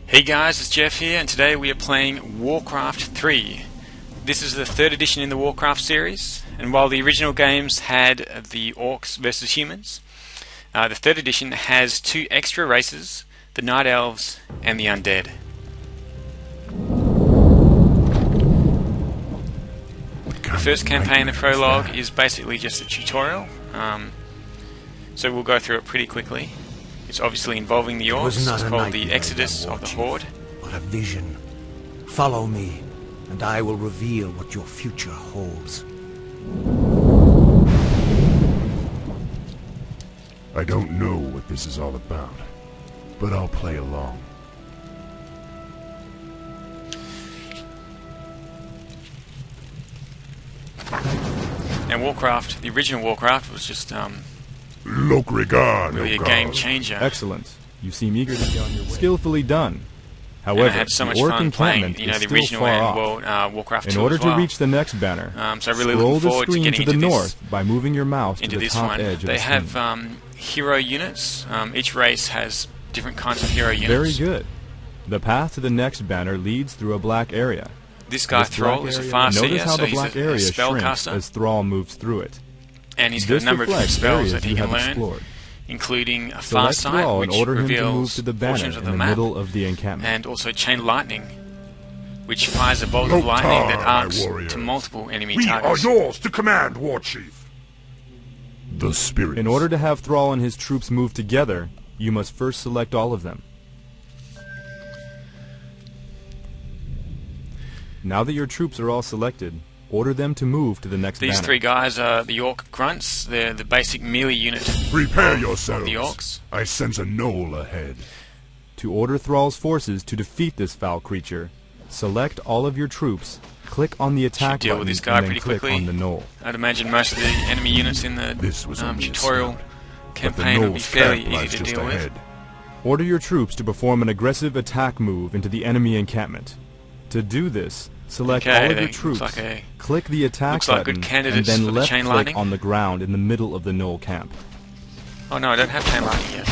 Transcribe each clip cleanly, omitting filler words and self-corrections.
Hey guys, it's Jeff here, and today we are playing Warcraft 3. This is the third edition in the Warcraft series, and while the original games had the orcs versus humans, the third edition has two extra races, the Night Elves and the Undead. The first campaign, the prologue, is basically just a tutorial, so we'll go through it pretty quickly. It's obviously involving the orcs. It's called the Exodus of the Horde. But a vision. Follow me, and I will reveal what your future holds. I don't know what this is all about, but I'll play along. Now Warcraft, the original Warcraft, was just Lokrigan, really a game changer. Excellent. You seem eager to get on your way. Skillfully done. However, I had so much the orc fun encampment playing, is the still original far and off. Warcraft 2 In order as well. to reach the next banner, So I really scroll look the forward to screen getting to the into north by moving your mouse to the this top one. edge of They the have screen. hero units. Each race has different kinds of hero units. Very good. The path to the next banner leads through a black area. This guy Thrall is a far-seer, Notice how so the he's black a area shrinks spellcaster, as Thrall moves through it. and he's got a This number of different reflects spells areas that he you can have learn, explored. including a Select Farsight, Thrall which in order him to move reveals to the banner portions of in the the map, middle of the encampment. and also Chain Lightning, which fires a bolt of lightning that arcs to multiple enemy We targets. are yours to command, War Chief. The spirits. In order to have Thrall and his troops move together, you must first select all of them. Now that your troops are all selected, order them to move to the next These banner. three guys are the Orc Grunts. They're the basic melee unit Prepare of yourselves. the Orcs. I sense a knoll ahead. To order Thrall's forces to defeat this foul creature, select all of your troops, click on the attack deal button, with this guy and then pretty click quickly. on the knoll. I'd imagine most of the enemy units in the This was only a tutorial start, campaign will be knoll's fairly camp lies easy to just deal ahead. with. Order your troops to perform an aggressive attack move into the enemy encampment. To do this, select Okay, all of your looks troops, like click the attack looks like button, good and candidates then for the left chain click lightning. on the ground in the middle of the knoll camp. Oh no, I don't have Chain Lightning yet.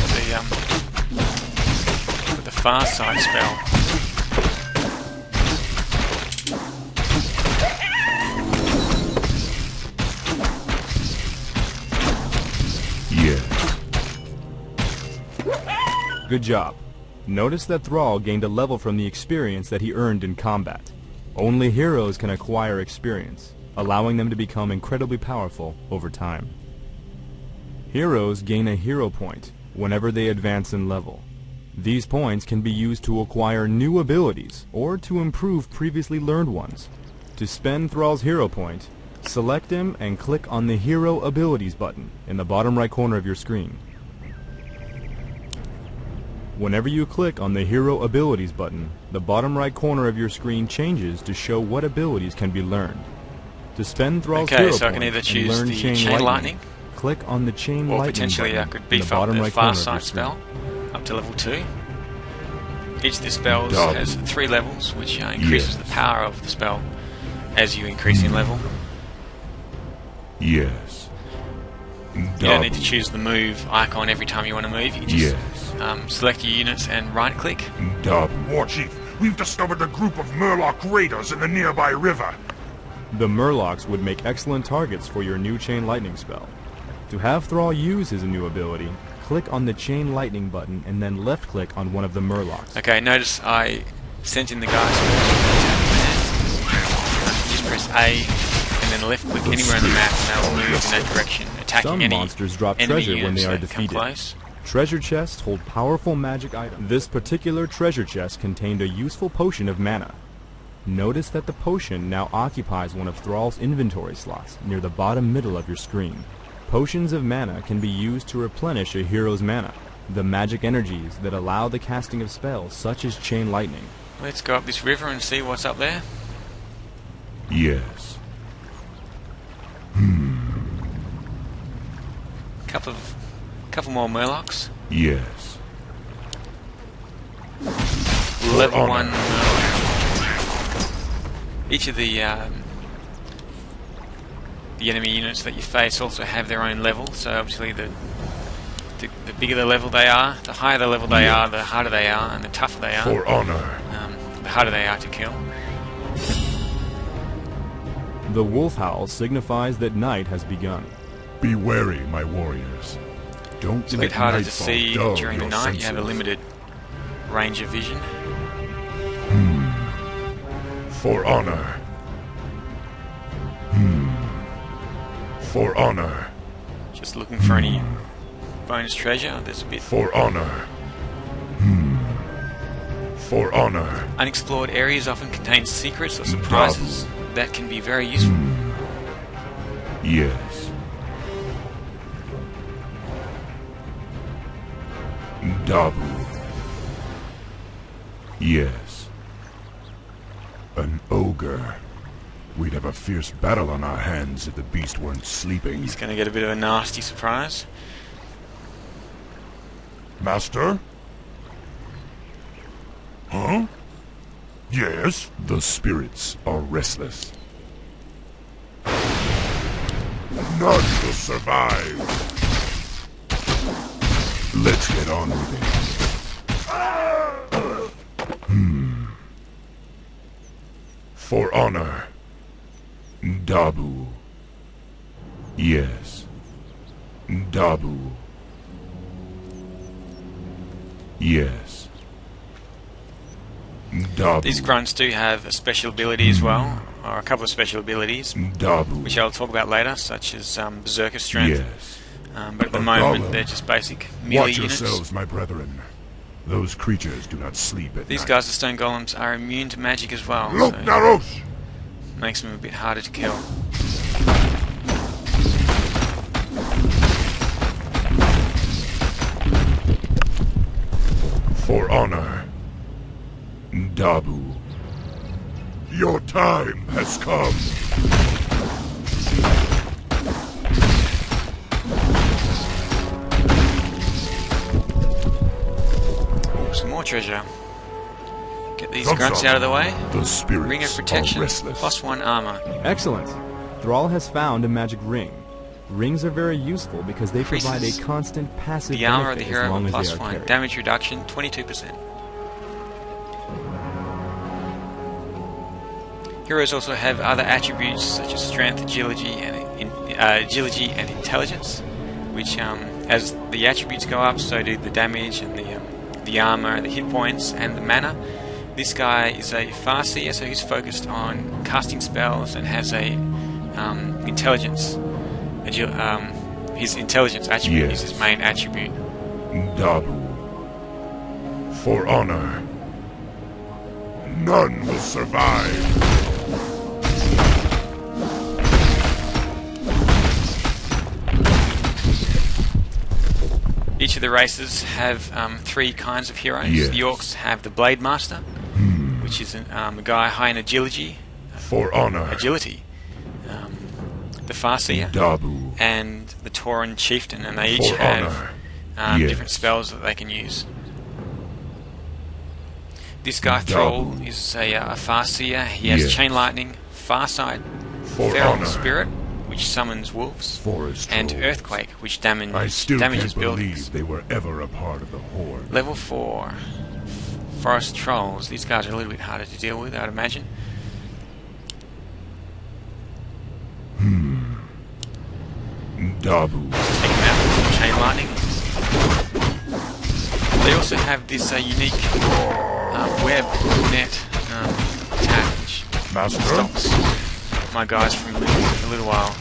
The Farsight spell. Yeah. Good job. Notice that Thrall gained a level from the experience that he earned in combat. Only heroes can acquire experience, allowing them to become incredibly powerful over time. Heroes gain a hero point whenever they advance in level. These points can be used to acquire new abilities or to improve previously learned ones. To spend Thrall's hero point, select him and click on the Hero Abilities button in the bottom right corner of your screen. Whenever you click on the Hero Abilities button, the bottom right corner of your screen changes to show what abilities can be learned. To spend Thrall's Okay, hero so I can point either and choose learn the Chain Chain Lightning, Lightning, click on the Chain or Lightning potentially I button could in beef the up bottom the right corner of your Farsight screen. spell up to level 2. Each of the spells Done. has 3 levels, which increases Yes. the power of the spell as you increase in level. Yes. You don't need to choose the move icon every time you want to move. You just select your units and right-click. War Chief, we've discovered a group of Murloc raiders in the nearby river. The Murlocs would make excellent targets for your new Chain Lightning spell. To have Thrall use his new ability, click on the Chain Lightning button and then left-click on one of the Murlocs. Okay, notice I sent in the guys first. You just press A and then left-click anywhere on the map, and they'll move in that direction, attacking Some any monsters drop enemy treasure when units they are that come defeated. close. Treasure chests hold powerful magic items. This particular treasure chest contained a useful potion of mana. Notice that the potion now occupies one of Thrall's inventory slots near the bottom middle of your screen. Potions of mana can be used to replenish a hero's mana, the magic energies that allow the casting of spells such as Chain Lightning. Let's go up this river and see what's up there. Yes. Couple more Murlocs. Yes. Level Your 1 honor. Murloc. Each of the enemy units that you face also have their own level, so obviously the bigger the level they are, the higher the level they are, the harder they are, and the tougher they are. For honor. The harder they are to kill. The wolf howl signifies that night has begun. Be wary, my warriors. Don't It's a bit let harder to nightfall see dull during the your night. You have a senses. limited range of vision. For honor. For honor. Just looking for any bonus treasure. There's a bit For honor. For honor. unexplored areas often contain secrets or surprises that can be very useful. Yes. Dabu. Yes. An ogre. We'd have a fierce battle on our hands if the beast weren't sleeping. He's going to get a bit of a nasty surprise. Master? Huh? Yes? The spirits are restless. None will survive. Let's get on with it. For honor. Dabu. Yes. Dabu. Yes. Dabu. These grunts do have a special ability as well, or a couple of special abilities, Dabu. which I'll talk about later, such as Berserker Strength. Yes. But at the A moment, golem. they're just basic melee Watch units. yourselves, my brethren. Those creatures do not sleep at These night. guys, the stone golems, are immune to magic as well, Look, so Naros! makes them a bit harder to kill. For honor. Dabu. Your time has come. Ooh, some more treasure. Get these Come, grunts son. out of the way. The spirits Ring of are protection, restless. +1 armor. Excellent. Thrall has found a magic ring. Rings are very useful because they provide a Increases constant passive The armor of the benefit as hero long as they are +1. carried. Damage reduction 22%. Heroes also have other attributes such as strength, agility, and intelligence, which, as the attributes go up, so do the damage and the armor, the hit points, and the mana. This guy is a Farseer, so he's focused on casting spells and has a intelligence. His intelligence attribute Yes. is his main attribute. Dabu. For honor. None will survive. Each of the races have 3 kinds of heroes. Yes. The Orcs have the Blade Master, which is a guy high in agility. For honor. The Farseer, Dabu. and the Tauran Chieftain, and they each For have honor. Yes. different spells that they can use. This guy, Dabu. Thrall, is a Farseer. He has Yes. Chain Lightning, Farsight, For Feral honor. Spirit, which summons wolves, Forest and trolls. Earthquake, which I still damages can't buildings. believe they were ever a part of the Horde. Level 4, Forest Trolls. These guys are a little bit harder to deal with, I'd imagine. Dabu. Take them out with Chain Lightning. They also have this unique web net attack, which Master? stops my guys from moving for a little while.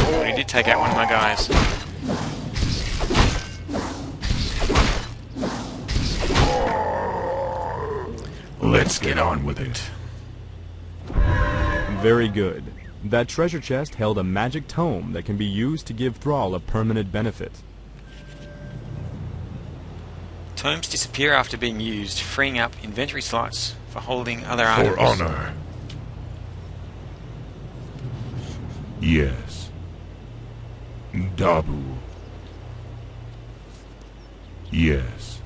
Oh, he did take out one of my guys. Let's get on with it. Very good. That treasure chest held a magic tome that can be used to give Thrall a permanent benefit. Tomes disappear after being used, freeing up inventory slots for holding other For items. honor. Yes. Dabu. Yes.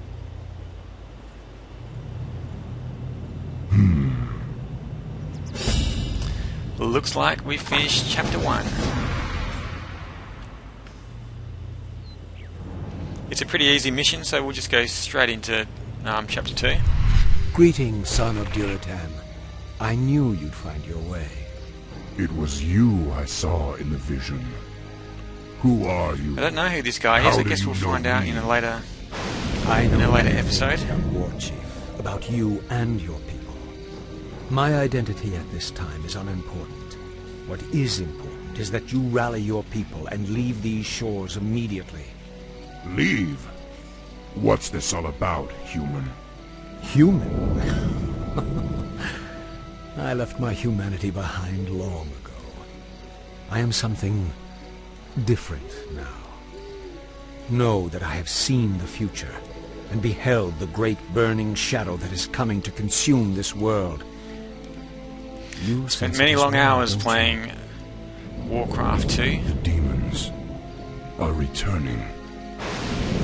Looks like we've finished chapter 1. It's a pretty easy mission, so we'll just go straight into chapter 2. Greetings, son of Duratan. I knew you'd find your way. It was you I saw in the vision. Who are you? I don't know who this guy is. How I do guess you we'll know find out me? in a later I know in a later everything, episode. young war chief, about you and your people. My identity at this time is unimportant. What is important is that you rally your people and leave these shores immediately. Leave? What's this all about, human? Human? I left my humanity behind long ago. I am something different now. Know that I have seen the future and beheld the great burning shadow that is coming to consume this world. You Spent sense many it as long well, hours don't you? playing Warcraft 2. The demons are returning.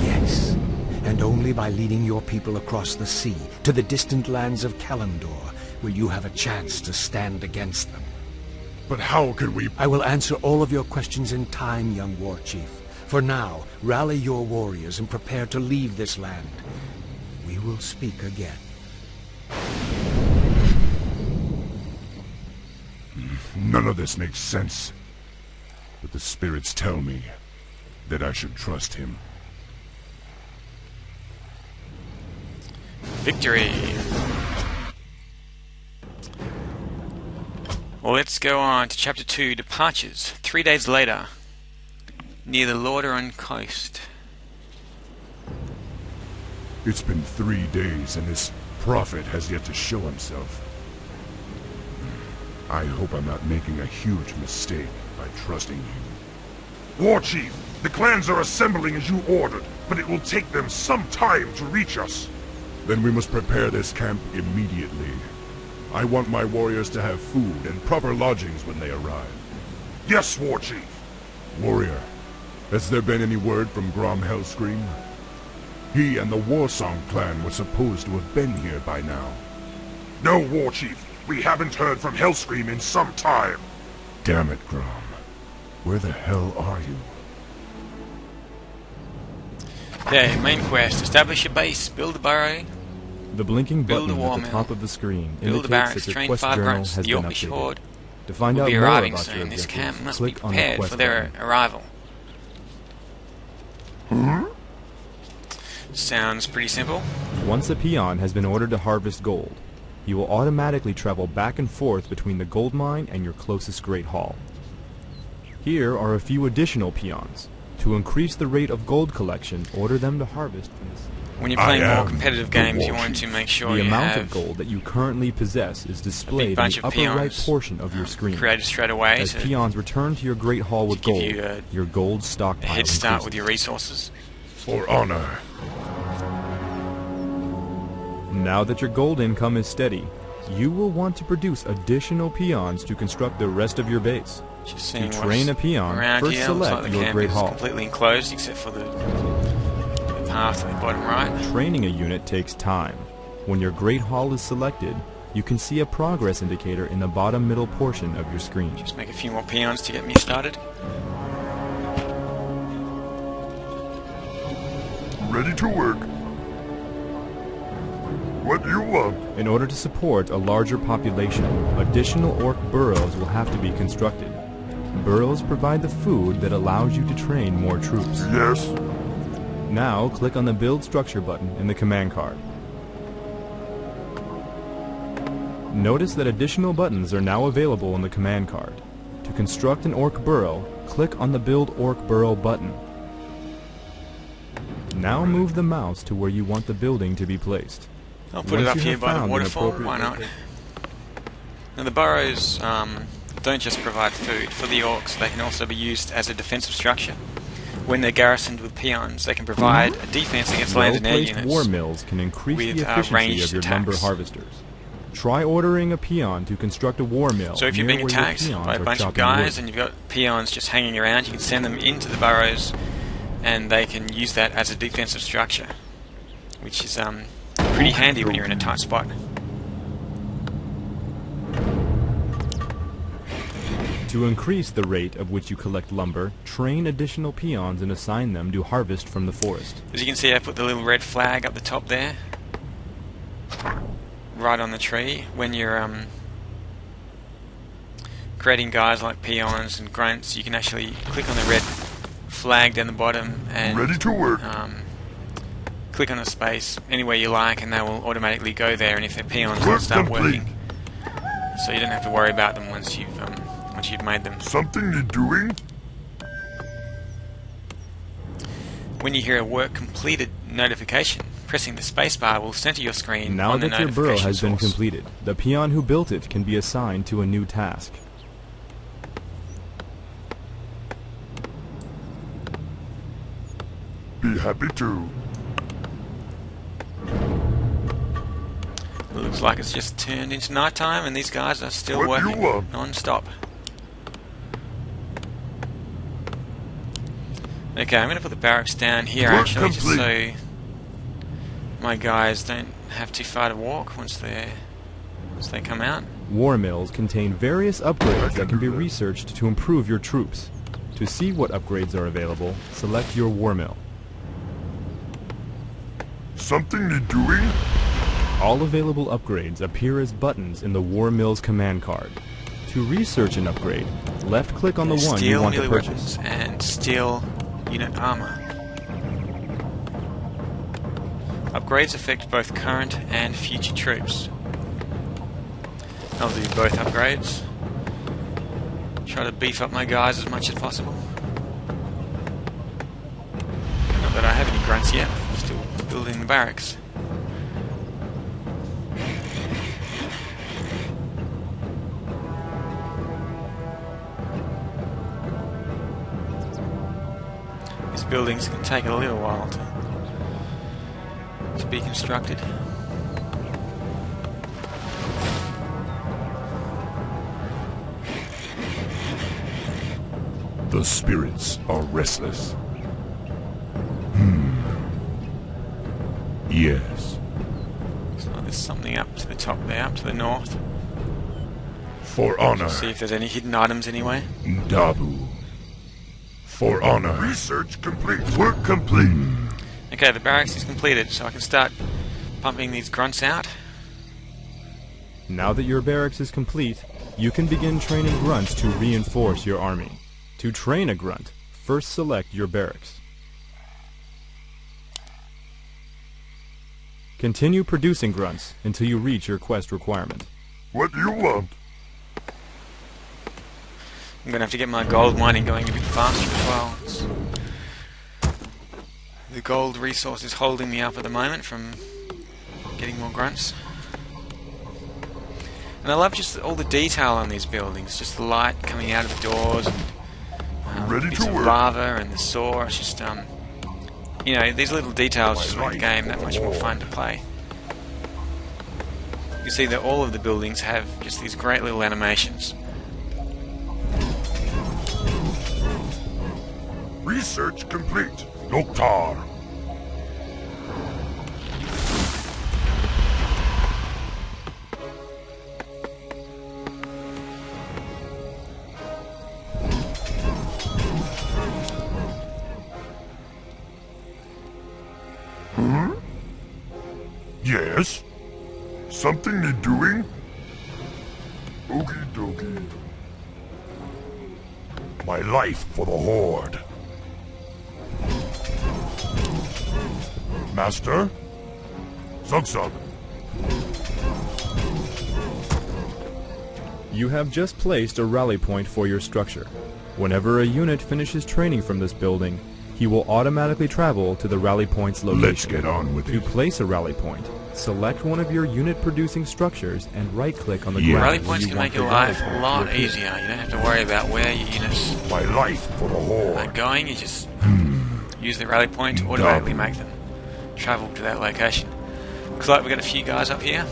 Yes, and only by leading your people across the sea to the distant lands of Kalimdor will you have a chance to stand against them. But how could we... I will answer all of your questions in time, young war chief. For now, rally your warriors and prepare to leave this land. We will speak again. None of this makes sense. But the spirits tell me that I should trust him. Victory! Well, let's go on to chapter 2, Departures. 3 days later, near the Lordaeron coast. It's been 3 days and this prophet has yet to show himself. I hope I'm not making a huge mistake by trusting you. War Chief, the clans are assembling as you ordered, but it will take them some time to reach us. Then we must prepare this camp immediately. I want my warriors to have food and proper lodgings when they arrive. Yes, War Chief. Warrior, has there been any word from Grom Hellscream? He and the Warsong clan were supposed to have been here by now. No, War Chief. We haven't heard from Hellscream in some time. Damn it, Grom. Where the hell are you? Okay, main quest. Establish a base, build a burrow, The blinking Build a button war at the mill. top of the screen build a indicates barracks, that your train quest 5 journal grunts. has The been Orcish updated. Horde To find will out be more arriving about your soon. This objectives, camp must be click on the prepared quest for their button. arrival. Sounds pretty simple. Once a peon has been ordered to harvest gold, you will automatically travel back and forth between the gold mine and your closest great hall. Here are a few additional peons. To increase the rate of gold collection, order them to harvest from the sea. When you're playing I more am competitive the games, you war want to chief. make sure The you amount have of gold that you currently possess is displayed in bunch the of upper right peons, portion of your screen. created straight away As to peons return to your great hall with give gold, you your gold a stockpile head start increases. with your resources. For honor. Now that your gold income is steady, you will want to produce additional peons to construct the rest of your base. Just To seeing train a what's peon, around first here. Looks select like the your camp great is hall. completely enclosed except for the path at the bottom right. Training a unit takes time. When your great hall is selected, you can see a progress indicator in the bottom middle portion of your screen. Just make a few more peons to get me started. Ready to work. What do you want? In order to support a larger population, additional orc burrows will have to be constructed. Burrows provide the food that allows you to train more troops. Yes. Now, click on the Build Structure button in the command card. Notice that additional buttons are now available on the command card. To construct an orc burrow, click on the Build Orc Burrow button. Now move the mouse to where you want the building to be placed. I'll put it Once up you here have by the found an waterfall, appropriate why not? location- Now the burrows don't just provide food for the orcs, they can also be used as a defensive structure. When they're garrisoned with peons, they can provide a defense against land and air Well-placed units. war mills can increase with, the efficiency ranged of your lumber attacks. harvesters. Try ordering a peon to construct a war mill. So if you're near being where your attacked peons by a are bunch of chopping guys wood. and you've got peons just hanging around, you can send them into the burrows and they can use that as a defensive structure, which is pretty handy when you're in a tight spot. To increase the rate of which you collect lumber, train additional peons and assign them to harvest from the forest. As you can see, I put the little red flag up the top there, right on the tree. When you're creating guys like peons and grunts, you can actually click on the red flag down the bottom and Ready to work. click on a space anywhere you like, and they will automatically go there. And if they're peons, they'll Work start complete. working. So you don't have to worry about them once you've made them. Something you're doing? When you hear a work completed notification, pressing the spacebar will center your screen Now on the that your burrow notification has been source. completed, the peon who built it can be assigned to a new task. Be happy to. It looks like it's just turned into nighttime, and these guys are still What do you working want? non-stop. Okay, I'm going to put the barracks down here Work actually, just so complete. my guys don't have too far to walk once they come out. War mills contain various upgrades that can be researched to improve your troops. To see what upgrades are available, select your war mill. Something you're doing? All available upgrades appear as buttons in the war mill's command card. To research an upgrade, left-click on the one you Steel want to melee purchase. weapons and steel unit armor. Upgrades affect both current and future troops. I'll do both upgrades. Try to beef up my guys as much as possible. Not that I have any grunts yet. Still building the barracks. These buildings can take a little while to be constructed. The spirits are restless. Yes. So there's something up to the top there, up to the north. For honor, See if there's any hidden items anyway. Dabu. For honor. Research complete. Work complete. Okay, the barracks is completed, so I can start pumping these grunts out. Now that your barracks is complete, you can begin training grunts to reinforce your army. To train a grunt, first select your barracks. Continue producing grunts until you reach your quest requirement. What do you want? I'm going to have to get my gold mining going a bit faster as well. The gold resource is holding me up at the moment from getting more grunts. And I love just all the detail on these buildings, just the light coming out of the doors, and Ready bits to of work. lava and the saw. It's just, you know, these little details just make the game that much more fun to play. You see that all of the buildings have just these great little animations. Research complete. Loktar. Yes? Something you're doing? Okie dokie. My life for the Horde. Master? Zug. You have just placed a rally point for your structure. Whenever a unit finishes training from this building, he will automatically travel to the rally point's location. Let's get on with To it. place a rally point, select one of your unit-producing structures and right-click on the Yeah. ground Rally where points you can want make your the rally life point a to lot appear. easier. You don't have to worry about where your units My life for the are Horde. going. You just use the rally point to automatically make them travel to that location. Looks like we've got a few guys up here.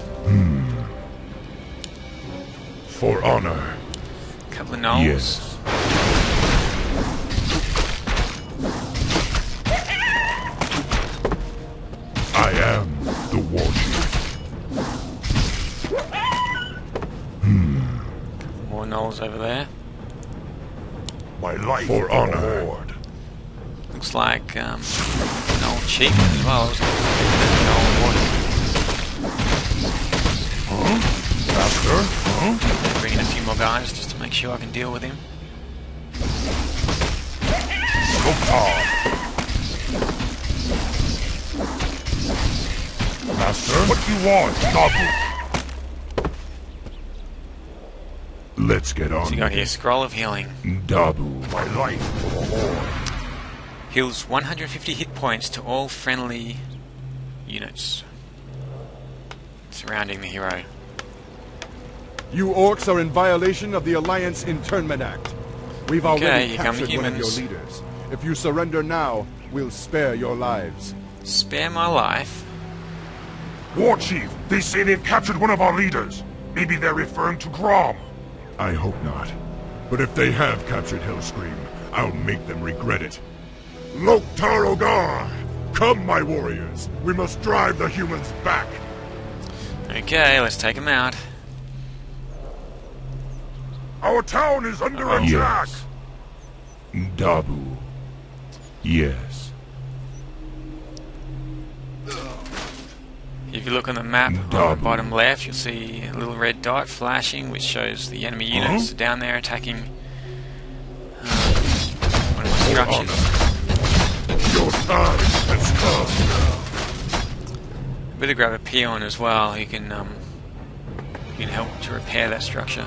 For honor. A couple of gnolls. Yes. I am the warchief. More gnolls over there. My life For honor. Horde. Looks like an old chief as well. An old warrior. Master? Huh? Bring in a few more guys just to make sure I can deal with him. Master? What do you want, Nabu? Let's get on. So you got here, Scroll of Healing. Dabu. My life for the Horde. Heals 150 hit points to all friendly units surrounding the hero. You orcs are in violation of the Alliance Internment Act. We've already here come the captured one of your humans. leaders. If you surrender now, we'll spare your lives. Spare my life? War Chief, they say they've captured one of our leaders. Maybe they're referring to Grom. I hope not. But if they have captured Hellscream, I'll make them regret it. Loktar Ogar! Come, my warriors! We must drive the humans back! Okay, let's take him out. Our town is under attack! Yes. Dabu. Yes. If you look on the map on the bottom left, you'll see a little red dot flashing, which shows the enemy units are down there attacking one of the structures. Your time has come! Better grab a peon as well. He can help to repair that structure.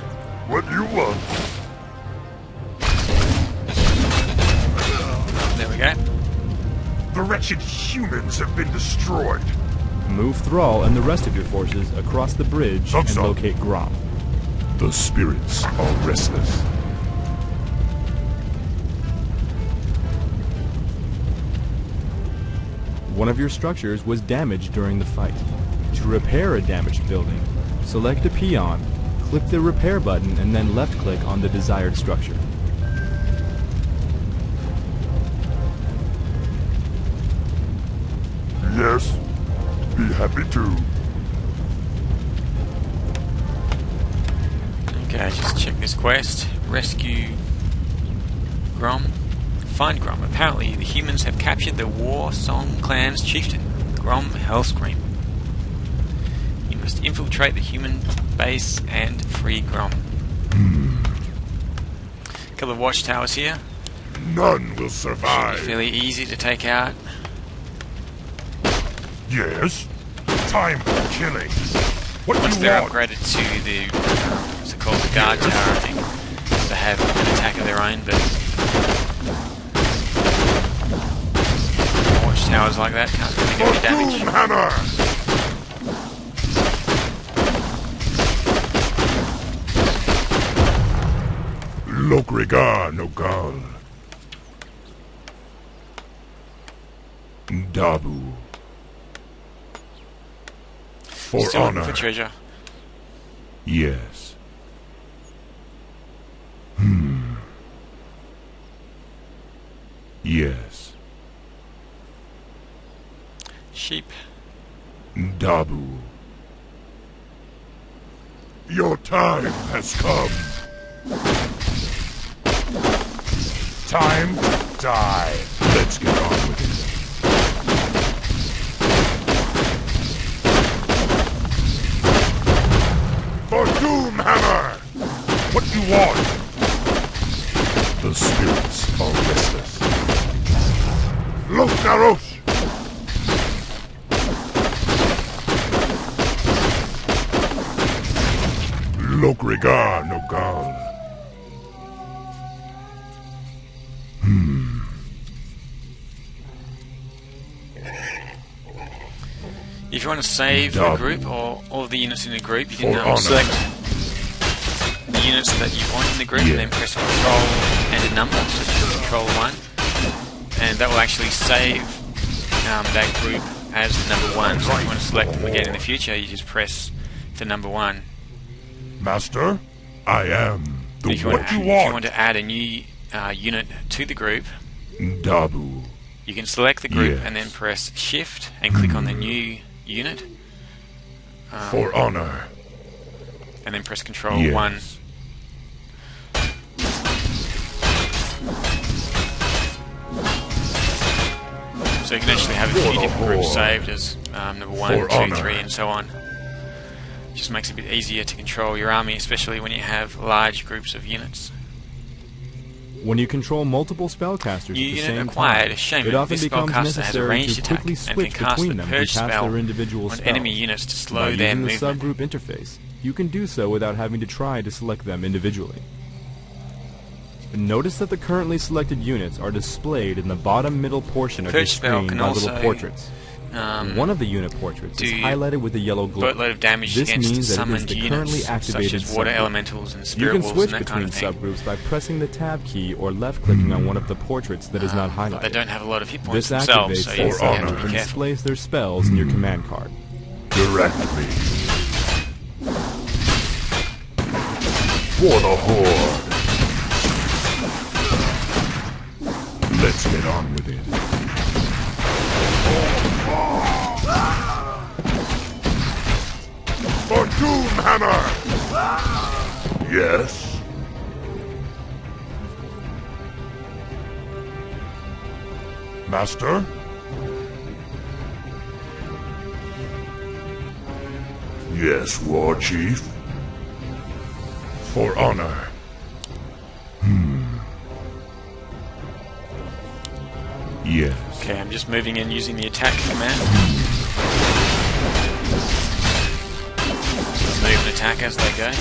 What do you want? There we go. The wretched humans have been destroyed. Move Thrall and the rest of your forces across the bridge and Some. locate Grom. The spirits are restless. One of your structures was damaged during the fight. To repair a damaged building, select a peon, click the repair button, and then left-click on the desired structure. Yes, be happy to. Okay, just check this quest. Rescue Grom. Find Grom. Apparently, the humans have captured the War Song clan's chieftain, Grom Hellscream. You must infiltrate the human base and free Grom. A couple of watchtowers here. None will survive. Fairly easy to take out. Yes? Time for killing. What Once do you they're want? upgraded to the, what's it called, the guard tower, I think, they have an attack of their own, but watchtowers like that can't really do any damage. Doomhammer! Lokrigar Nogal. Dabu. For Still looking honor. for treasure. Yes. Yes. Sheep. Dabu. Your time has come. Time to die. Let's get on with it. For Doomhammer! What do you want? The spirits are restless. Loknarosh! Lokrigar Nogal. If you want to save the group or all of the units in the group, you can For honor. select the units that you want in the group and then press Control and a number, so just Control 1, and that will actually save that group as the number 1. So if you want to select them again in the future, you just press the number 1. Master? I am the If you want, What do you if you want? want to add a new unit to the group, Dabu. you can select the group Yes. and then press Shift and click on the new unit, For honor. and then press Control Yes. 1. So you can actually have a few different groups saved as number 1, 2, 3, and so on. Just makes it a bit easier to control your army, especially when you have large groups of units. When you control multiple spellcasters at the same acquired, time, shame it often this becomes spellcaster has a necessary ranged to attack quickly and can switch cast between the them to purge cast spell their individual on spells. enemy units to slow By their using the movement. subgroup interface, you can do so without having to try to select them individually. Notice that the currently selected units are displayed in the bottom middle portion of your Purge spell screen can by little also, portraits. One of the unit portraits is highlighted with a yellow glow. Boatload of damage This against means that it is summoned the units, currently activated such as water subgroup. elementals and You spirit can wolves switch and that between kind of thing. subgroups by pressing the tab key or left-clicking on one of the portraits that is not highlighted. But they don't have a lot of hit points This themselves, activates so their you have spells to be and careful. displays their spells in your command card. Direct me. For the Horde. Let's get on with it. For Doomhammer! Yes? Master? Yes, War Chief. For honor. Yes. Okay, I'm just moving in using the attack command. Move and attack as they go.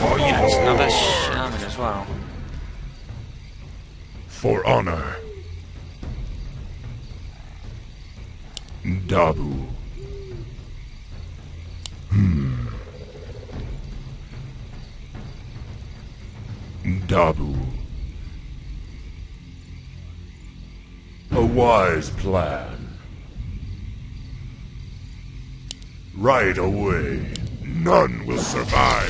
More units, another shaman as well. For honor. Dabu. Dabu. A wise plan. Right away. None will survive.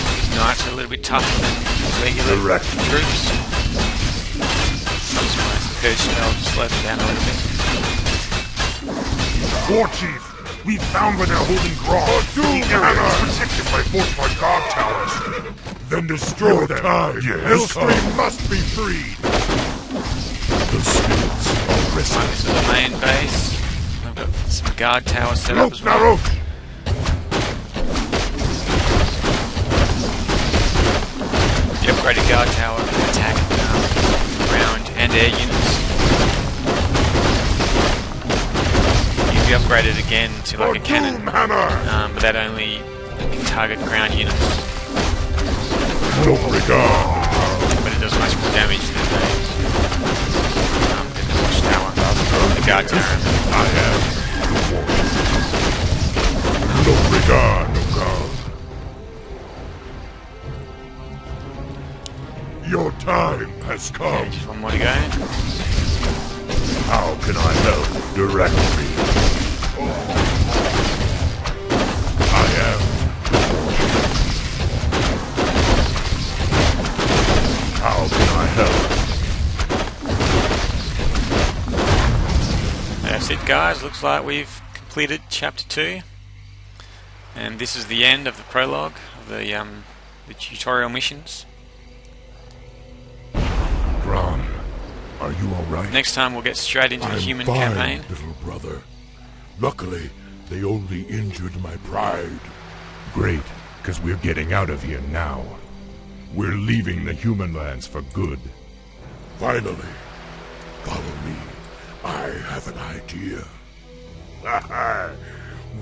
These knights are a little bit tougher than regular Direct. troops. That's why the purge spell just slows them down a little bit. War Chief, we've found where they're holding Grog. The area is protected by fortified guard towers. Then destroy them. Hellscream must be freed. The spirits are resting. This is the main base. I've got some guard towers set up as well. Narok! The upgraded guard tower can attack ground and air units. You can be upgraded again to like a cannon, but that only can target ground units. No regard. But it does much more damage than the watchtower, the guard tower. I am the warrior. No regard, no God. Your time has come. Okay, just one more to go. How can I help? Direct me. I am. How can I help? That's it, guys. Looks like we've completed chapter 2, and this is the end of the prologue of the tutorial missions. Ron, are you alright? Next time we'll get straight into the human fine, campaign. little brother. Luckily, they only injured my pride. Great, because we're getting out of here now. We're leaving the human lands for good. Finally. Follow me. I have an idea.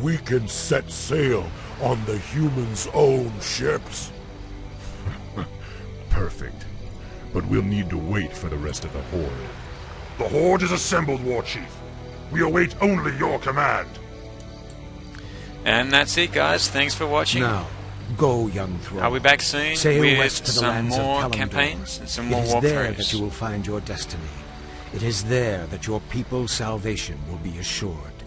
We can set sail on the humans' own ships. Perfect. But we'll need to wait for the rest of the Horde. The Horde is assembled, War Chief. We await only your command. And that's it, guys. Thanks for watching. Now, go, young thrall. I'll be back soon Sail with west to the some lands more of Kalimdor. campaigns and some more It is there that walkthroughs. you will find your destiny. It is there that your people's salvation will be assured.